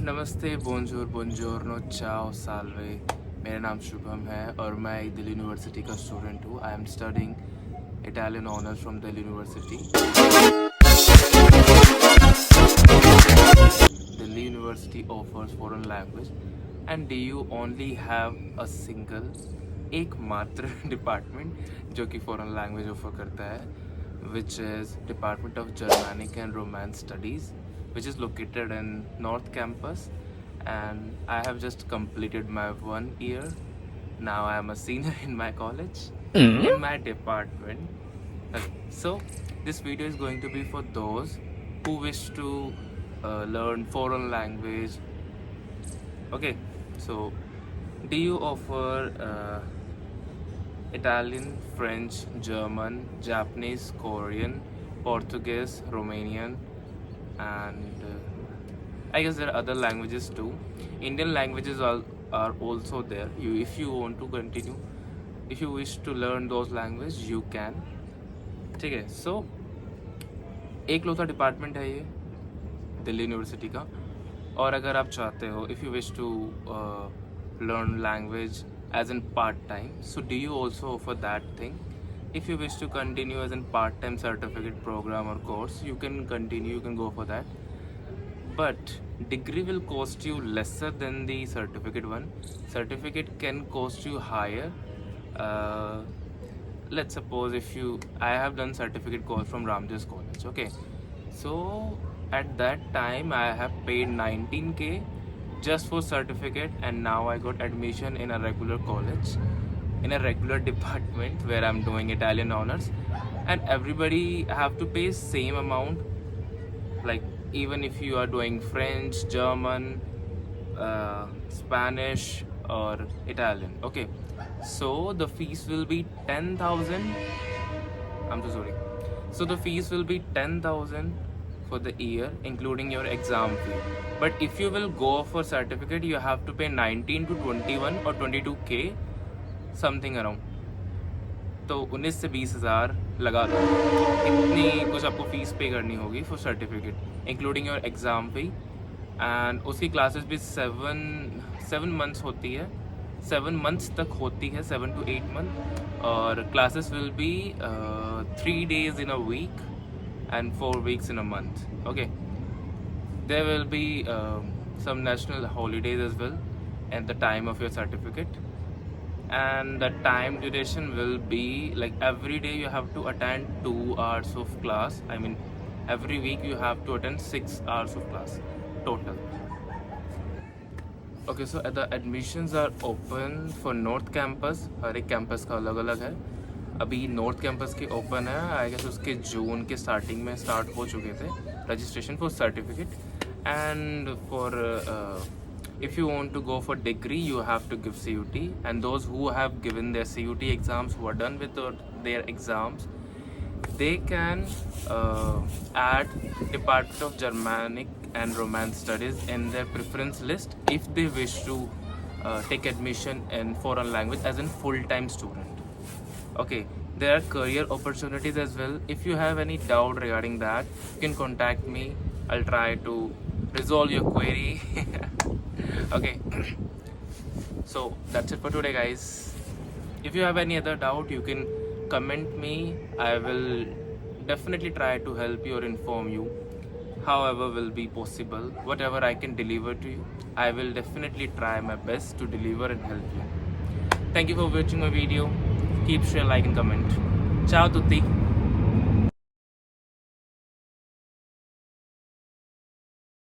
नमस्ते, बोंजूर, बुongiorno, ciao, salve। मेरा नाम शुभम है और मैं दिल्ली यूनिवर्सिटी का स्टूडेंट हूँ। I am studying Italian honors from Delhi University। Delhi University offers foreign language and DU only have a single एकमात्र डिपार्टमेंट जो कि फॉरेन लैंग्वेज ऑफर करता है, which is Department of Germanic and Romance Studies, which is located in North Campus, and I have just completed my 1 year. Now I am a senior in my college, in my department. So this video is going to be for those who wish to learn foreign language. Okay, so do you offer Italian, French, German, Japanese, Korean, Portuguese, Romanian, and I guess there are other languages too. Indian languages are also there. If you want to continue, if you wish to learn those languages, you can. ठीक है, so एक लौता department है ये Delhi university का, और अगर आप चाहते हो, if you wish to learn language as in part time, so do you also offer that thing? If you wish to continue as in part time certificate program or course, you can continue, you can go for that, but degree will cost you lesser than the certificate one. Certificate can cost you higher. Let's suppose I have done certificate course from Ramjas College, okay, so at that time I have paid 19k just for certificate, and now I got admission in a regular college, in a regular department where I'm doing Italian honors, and everybody have to pay same amount, like even if you are doing French, German, Spanish or Italian, okay, so the fees will be 10,000. I'm so sorry. So the fees will be 10,000 for the year, including your exam fee. But if you will go for certificate, you have to pay 19 to 21 or 22k, something around. तो 19 से 20,000 लगा लो, इतनी कुछ आपको fees पे करनी होगी for certificate, including your exam fee. And उसकी क्लासेस भी 7 मंथ्स होती है, 7 मंथ्स तक होती है, 7 to 8 months, और classes will be 3 days in a week and 4 weeks in a month. Okay, there will be some national holidays as well at the time of your certificate, and the time duration will be like every day you have to attend 2 hours of class. I mean every week you have to attend 6 hours of class total. Okay, so the admissions are open for North Campus. हर एक campus का अलग अलग है। अभी north campus के open है, I guess उसके जून के स्टार्टिंग में स्टार्ट हो चुके थे registration for certificate, and for if you want to go for degree, you have to give CUT, and those who have given their CUT exams, who are done with their exams, they can add Department of Germanic and Romance Studies in their preference list if they wish to take admission in foreign language as a full-time student. Okay, there are career opportunities as well. If you have any doubt regarding that, you can contact me. I'll try to resolve your query. Okay, so that's it for today, guys. If you have any other doubt, you can comment me. I will definitely try to help you or inform you however will be possible. Whatever I can deliver to you, I will definitely try my best to deliver and help you. Thank you for watching my video. Keep share, like and comment. Ciao tutti.